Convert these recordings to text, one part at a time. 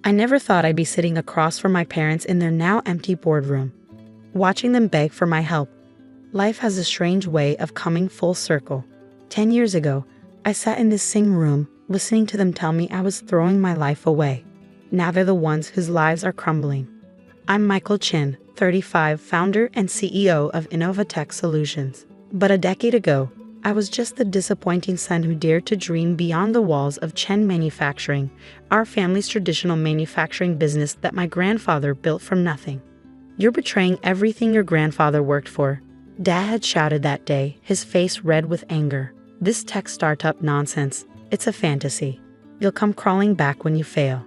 I never thought I'd be sitting across from my parents in their now empty boardroom, watching them beg for my help. Life has a strange way of coming full circle. 10 years ago, I sat in this same room, listening to them tell me I was throwing my life away. Now they're the ones whose lives are crumbling. I'm Michael Chin, 35, founder and CEO of Innovatech Solutions. But a decade ago, I was just the disappointing son who dared to dream beyond the walls of Chen Manufacturing, our family's traditional manufacturing business that my grandfather built from nothing. "You're betraying everything your grandfather worked for," Dad had shouted that day, his face red with anger. "This tech startup nonsense, it's a fantasy. You'll come crawling back when you fail."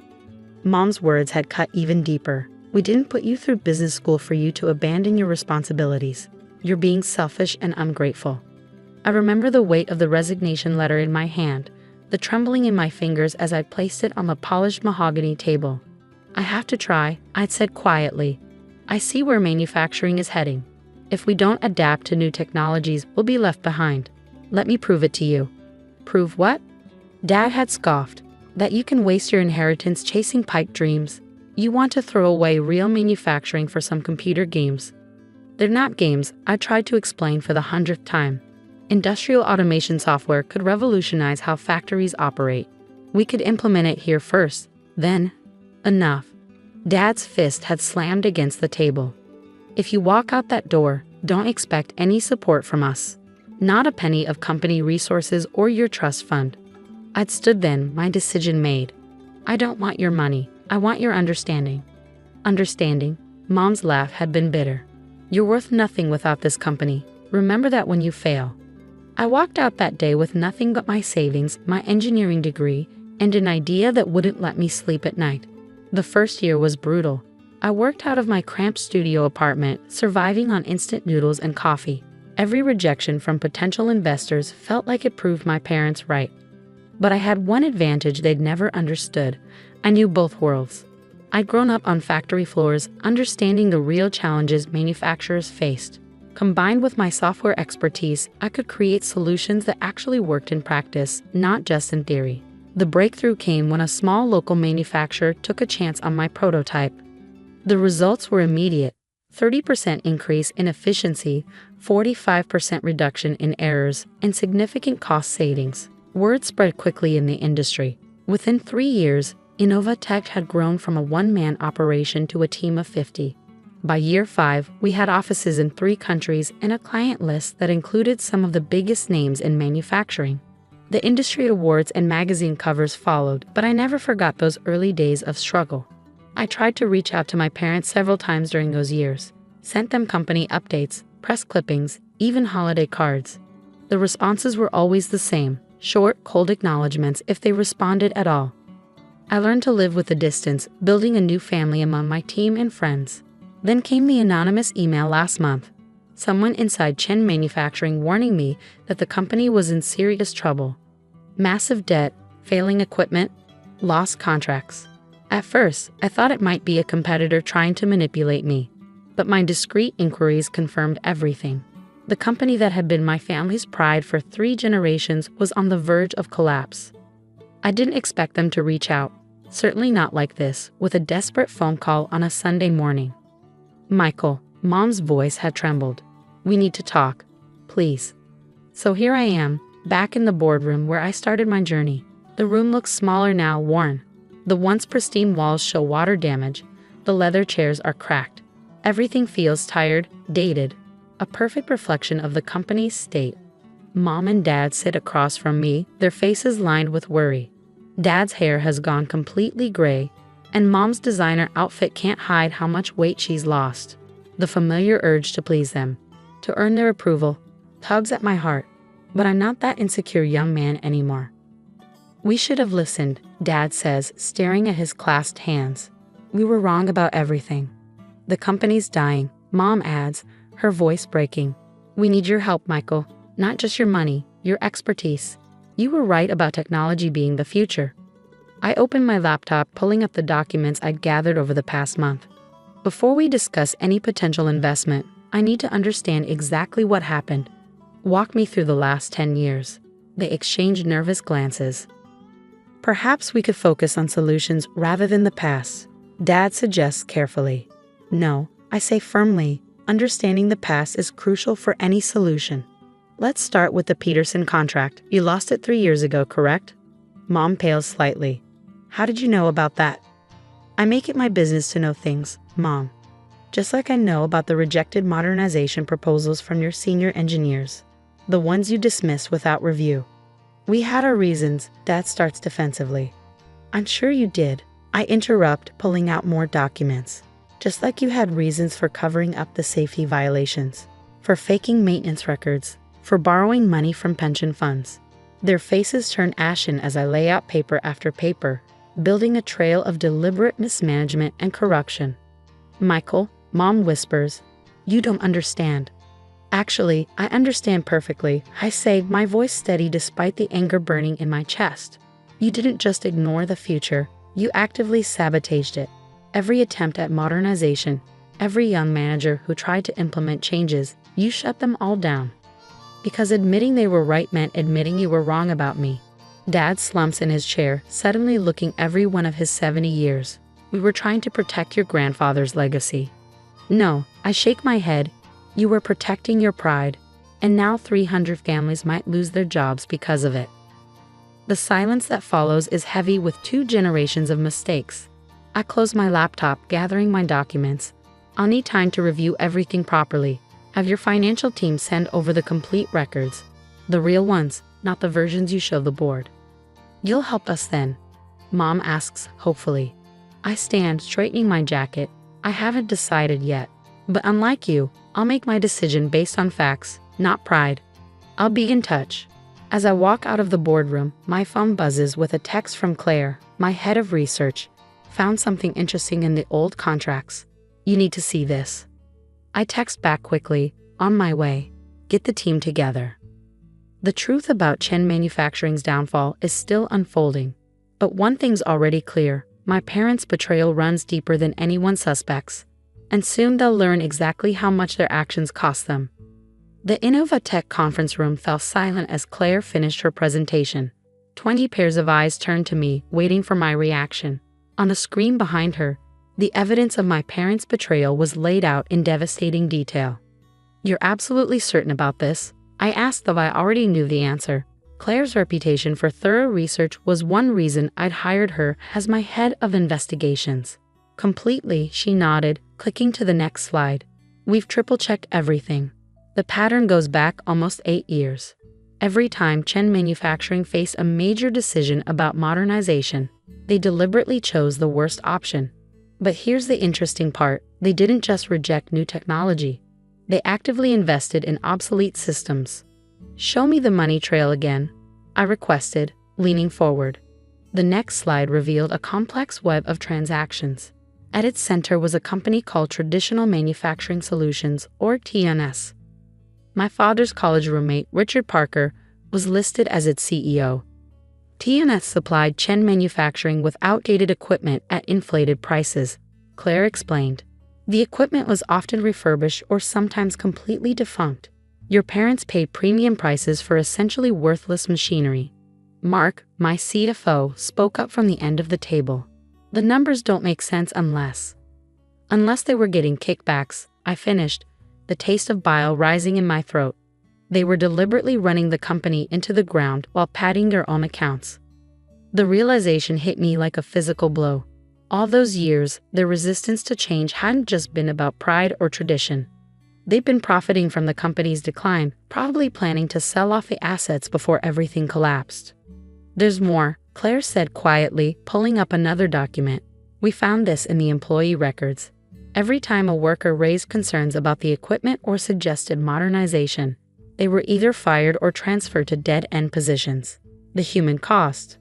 Mom's words had cut even deeper. "We didn't put you through business school for you to abandon your responsibilities. You're being selfish and ungrateful." I remember the weight of the resignation letter in my hand, the trembling in my fingers as I placed it on the polished mahogany table. "I have to try," I'd said quietly. "I see where manufacturing is heading. If we don't adapt to new technologies, we'll be left behind. Let me prove it to you." "Prove what?" Dad had scoffed. "That you can waste your inheritance chasing pipe dreams. You want to throw away real manufacturing for some computer games." "They're not games," I tried to explain for the 100th time. "Industrial automation software could revolutionize how factories operate. We could implement it here first, then." Enough. Dad's fist had slammed against the table. "If you walk out that door, don't expect any support from us. Not a penny of company resources or your trust fund." I'd stood then, my decision made. "I don't want your money, I want your understanding." Understanding? Mom's laugh had been bitter. "You're worth nothing without this company. Remember that when you fail." I walked out that day with nothing but my savings, my engineering degree, and an idea that wouldn't let me sleep at night. The first year was brutal. I worked out of my cramped studio apartment, surviving on instant noodles and coffee. Every rejection from potential investors felt like it proved my parents right. But I had one advantage they'd never understood. I knew both worlds. I'd grown up on factory floors, understanding the real challenges manufacturers faced. Combined with my software expertise, I could create solutions that actually worked in practice, not just in theory. The breakthrough came when a small local manufacturer took a chance on my prototype. The results were immediate: 30% increase in efficiency, 45% reduction in errors, and significant cost savings. Word spread quickly in the industry. Within 3 years, Innovatech had grown from a one-man operation to a team of 50. By year 5, we had offices in 3 countries and a client list that included some of the biggest names in manufacturing. The industry awards and magazine covers followed, but I never forgot those early days of struggle. I tried to reach out to my parents several times during those years, sent them company updates, press clippings, even holiday cards. The responses were always the same: short, cold acknowledgments if they responded at all. I learned to live with the distance, building a new family among my team and friends. Then came the anonymous email last month. Someone inside Chen Manufacturing warning me that the company was in serious trouble. Massive debt, failing equipment, lost contracts. At first, I thought it might be a competitor trying to manipulate me. But my discreet inquiries confirmed everything. The company that had been my family's pride for 3 generations was on the verge of collapse. I didn't expect them to reach out, certainly not like this, with a desperate phone call on a Sunday morning. "Michael," Mom's voice had trembled. "We need to talk, please." So here I am, back in the boardroom where I started my journey. The room looks smaller now, worn. The once pristine walls show water damage. The leather chairs are cracked. Everything feels tired, dated. A perfect reflection of the company's state. Mom and Dad sit across from me, their faces lined with worry. Dad's hair has gone completely gray, and Mom's designer outfit can't hide how much weight she's lost. The familiar urge to please them, to earn their approval, tugs at my heart. But I'm not that insecure young man anymore. "We should have listened," Dad says, staring at his clasped hands. "We were wrong about everything." "The company's dying," Mom adds, her voice breaking. "We need your help, Michael. Not just your money, your expertise. You were right about technology being the future." I opened my laptop, pulling up the documents I'd gathered over the past month. "Before we discuss any potential investment, I need to understand exactly what happened. Walk me through the last 10 years. They exchanged nervous glances. Perhaps we could focus on solutions rather than the past, Dad suggests carefully. No, I say firmly, understanding the past is crucial for any solution. Let's start with the Peterson contract. You lost it 3 years ago, correct? Mom pales slightly. How did you know about that? I make it my business to know things, Mom. Just like I know about the rejected modernization proposals from your senior engineers. The ones you dismiss without review. We had our reasons, Dad starts defensively. I'm sure you did. I interrupt, pulling out more documents. Just like you had reasons for covering up the safety violations, for faking maintenance records, for borrowing money from pension funds. Their faces turn ashen as I lay out paper after paper, building a trail of deliberate mismanagement and corruption. Michael, Mom whispers, you don't understand. Actually, I understand perfectly, I say, my voice steady despite the anger burning in my chest. You didn't just ignore the future, you actively sabotaged it. Every attempt at modernization, every young manager who tried to implement changes, you shut them all down. Because admitting they were right meant admitting you were wrong about me. Dad slumps in his chair, suddenly looking every one of his 70 years. We were trying to protect your grandfather's legacy. No, I shake my head. You were protecting your pride, and now 300 families might lose their jobs because of it. The silence that follows is heavy with 2 generations of mistakes. I close my laptop, gathering my documents. I'll need time to review everything properly. Have your financial team send over the complete records. The real ones, not the versions you show the board. You'll help us then? Mom asks, hopefully. I stand, straightening my jacket. I haven't decided yet. But unlike you, I'll make my decision based on facts, not pride. I'll be in touch. As I walk out of the boardroom, my phone buzzes with a text from Claire, my head of research. Found something interesting in the old contracts. You need to see this. I text back quickly, on my way. Get the team together. The truth about Chen Manufacturing's downfall is still unfolding. But one thing's already clear. My parents' betrayal runs deeper than anyone suspects. And soon they'll learn exactly how much their actions cost them. The Innovatech conference room fell silent as Claire finished her presentation. 20 pairs of eyes turned to me, waiting for my reaction. On the screen behind her, the evidence of my parents' betrayal was laid out in devastating detail. You're absolutely certain about this? I asked, though I already knew the answer. Claire's reputation for thorough research was one reason I'd hired her as my head of investigations. Completely, she nodded, clicking to the next slide. We've triple-checked everything. The pattern goes back almost 8 years. Every time Chen Manufacturing faced a major decision about modernization, they deliberately chose the worst option. But here's the interesting part. They didn't just reject new technology. They actively invested in obsolete systems. Show me the money trail again, I requested, leaning forward. The next slide revealed a complex web of transactions. At its center was a company called Traditional Manufacturing Solutions, or TNS. My father's college roommate, Richard Parker, was listed as its CEO. TNS supplied Chen Manufacturing with outdated equipment at inflated prices, Claire explained. The equipment was often refurbished or sometimes completely defunct. Your parents paid premium prices for essentially worthless machinery. Mark, my CFO, spoke up from the end of the table. The numbers don't make sense unless they were getting kickbacks, I finished, the taste of bile rising in my throat. They were deliberately running the company into the ground while padding their own accounts. The realization hit me like a physical blow. All those years, their resistance to change hadn't just been about pride or tradition. They'd been profiting from the company's decline, probably planning to sell off the assets before everything collapsed. There's more, Claire said quietly, pulling up another document. We found this in the employee records. Every time a worker raised concerns about the equipment or suggested modernization, they were either fired or transferred to dead-end positions. The human cost.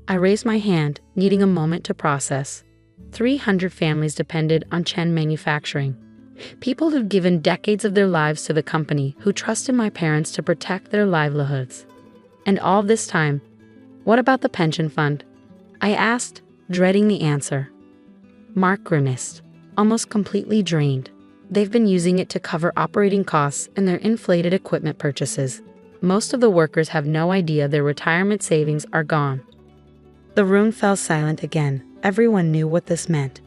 I raised my hand, needing a moment to process. 300 families depended on Chen Manufacturing. People who'd given decades of their lives to the company, who trusted my parents to protect their livelihoods. And all this time, what about the pension fund? I asked, dreading the answer. Mark grimaced, almost completely drained. They've been using it to cover operating costs and their inflated equipment purchases. Most of the workers have no idea their retirement savings are gone. The room fell silent again. Everyone knew what this meant.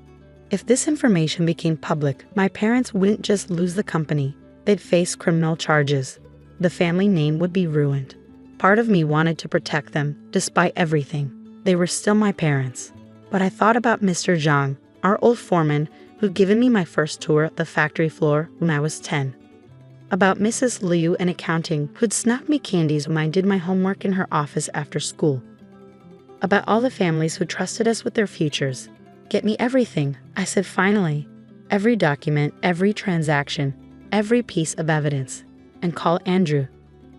If this information became public, my parents wouldn't just lose the company, they'd face criminal charges. The family name would be ruined. Part of me wanted to protect them, despite everything. They were still my parents. But I thought about Mr. Zhang, our old foreman, who'd given me my first tour of the factory floor when I was 10. About Mrs. Liu in accounting, who'd snuck me candies when I did my homework in her office after school. About all the families who trusted us with their futures. Get me everything, I said finally. Every document, every transaction, every piece of evidence. And call Andrew.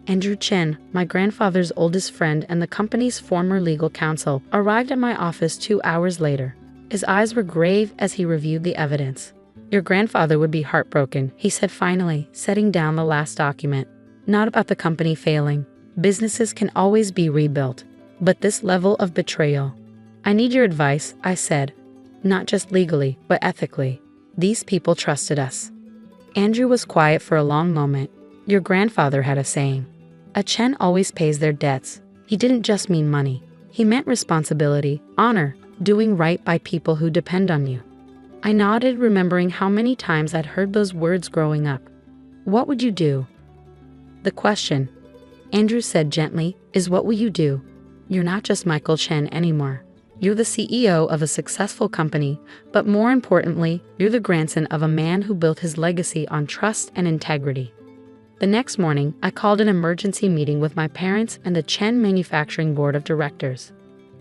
Andrew Chen, my grandfather's oldest friend and the company's former legal counsel, arrived at my office 2 hours later. His eyes were grave as he reviewed the evidence. Your grandfather would be heartbroken, he said finally, setting down the last document. Not about the company failing. Businesses can always be rebuilt. But this level of betrayal. I need your advice, I said. Not just legally, but ethically. These people trusted us. Andrew was quiet for a long moment. Your grandfather had a saying. A Chen always pays their debts. He didn't just mean money. He meant responsibility, honor, doing right by people who depend on you. I nodded, remembering how many times I'd heard those words growing up. What would you do? The question, Andrew said gently, is what will you do? You're not just Michael Chen anymore. You're the CEO of a successful company, but more importantly, you're the grandson of a man who built his legacy on trust and integrity. The next morning, I called an emergency meeting with my parents and the Chen Manufacturing Board of Directors.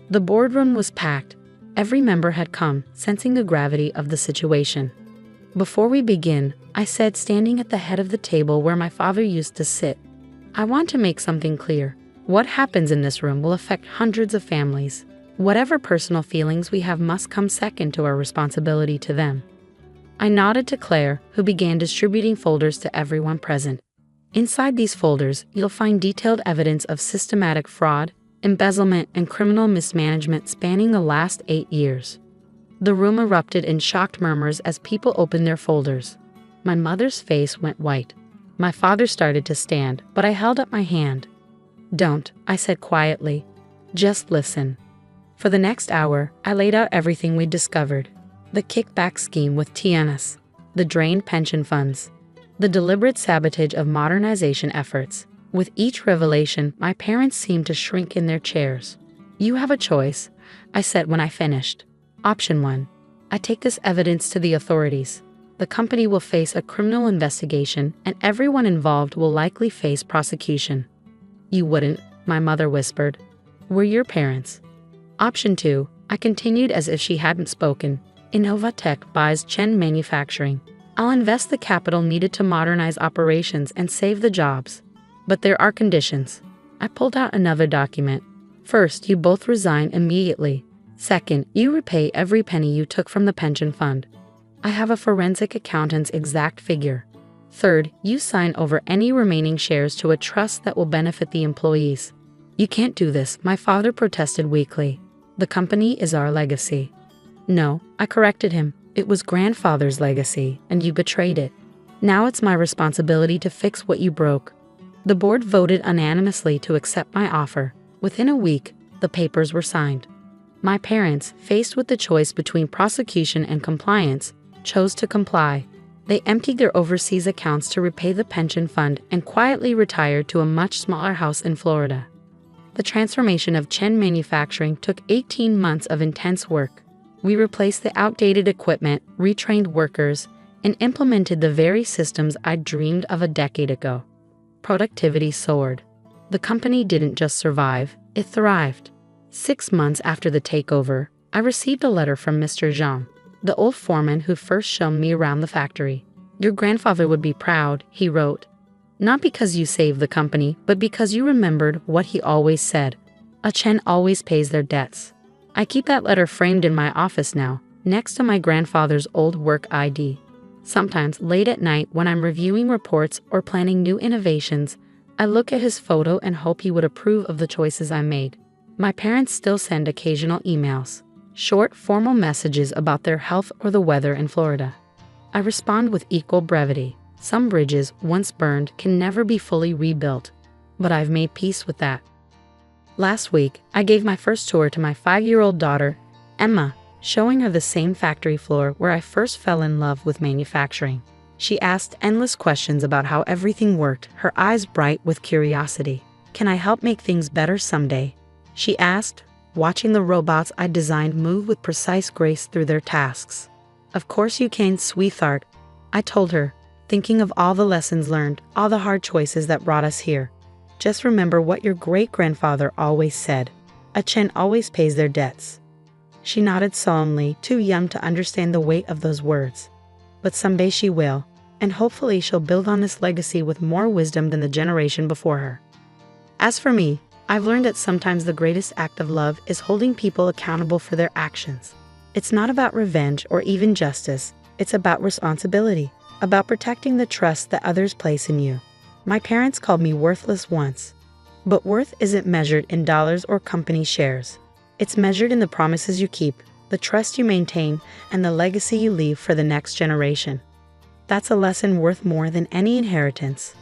The boardroom was packed. Every member had come, sensing the gravity of the situation. Before we begin, I said, standing at the head of the table where my father used to sit, I want to make something clear. What happens in this room will affect hundreds of families. Whatever personal feelings we have must come second to our responsibility to them. I nodded to Claire, who began distributing folders to everyone present. Inside these folders, you'll find detailed evidence of systematic fraud, embezzlement, and criminal mismanagement spanning the last 8 years. The room erupted in shocked murmurs as people opened their folders. My mother's face went white. My father started to stand, but I held up my hand. Don't, I said quietly. Just listen. For the next hour, I laid out everything we'd discovered. The kickback scheme with Tiana's, the drained pension funds, the deliberate sabotage of modernization efforts. With each revelation, my parents seemed to shrink in their chairs. You have a choice, I said when I finished. Option 1. I take this evidence to the authorities. The company will face a criminal investigation and everyone involved will likely face prosecution. You wouldn't, my mother whispered. We're your parents. Option 2, I continued as if she hadn't spoken. Innovatech buys Chen Manufacturing. I'll invest the capital needed to modernize operations and save the jobs. But there are conditions. I pulled out another document. First, you both resign immediately. Second, you repay every penny you took from the pension fund. I have a forensic accountant's exact figure. Third, you sign over any remaining shares to a trust that will benefit the employees. You can't do this, my father protested weakly. The company is our legacy. No, I corrected him. It was grandfather's legacy, and you betrayed it. Now it's my responsibility to fix what you broke. The board voted unanimously to accept my offer. Within a week, the papers were signed. My parents, faced with the choice between prosecution and compliance, chose to comply. They emptied their overseas accounts to repay the pension fund and quietly retired to a much smaller house in Florida. The transformation of Chen Manufacturing took 18 months of intense work. We replaced the outdated equipment, retrained workers, and implemented the very systems I'd dreamed of a decade ago. Productivity soared. The company didn't just survive, it thrived. 6 months after the takeover, I received a letter from Mr. Zhang, the old foreman who first shown me around the factory. Your grandfather would be proud, he wrote. Not because you saved the company, but because you remembered what he always said. A Chen always pays their debts. I keep that letter framed in my office now, next to my grandfather's old work ID. Sometimes, late at night when I'm reviewing reports or planning new innovations, I look at his photo and hope he would approve of the choices I made. My parents still send occasional emails, short, formal messages about their health or the weather in Florida. I respond with equal brevity. Some bridges, once burned, can never be fully rebuilt, but I've made peace with that. Last week, I gave my first tour to my 5-year-old daughter, Emma, showing her the same factory floor where I first fell in love with manufacturing. She asked endless questions about how everything worked, her eyes bright with curiosity. "Can I help make things better someday?" she asked, watching the robots I designed move with precise grace through their tasks. "Of course you can, sweetheart," I told her, thinking of all the lessons learned, all the hard choices that brought us here. "Just remember what your great-grandfather always said. A chin always pays their debts." She nodded solemnly, too young to understand the weight of those words. But someday she will, and hopefully she'll build on this legacy with more wisdom than the generation before her. As for me, I've learned that sometimes the greatest act of love is holding people accountable for their actions. It's not about revenge or even justice, it's about responsibility, about protecting the trust that others place in you. My parents called me worthless once. But worth isn't measured in dollars or company shares. It's measured in the promises you keep, the trust you maintain, and the legacy you leave for the next generation. That's a lesson worth more than any inheritance.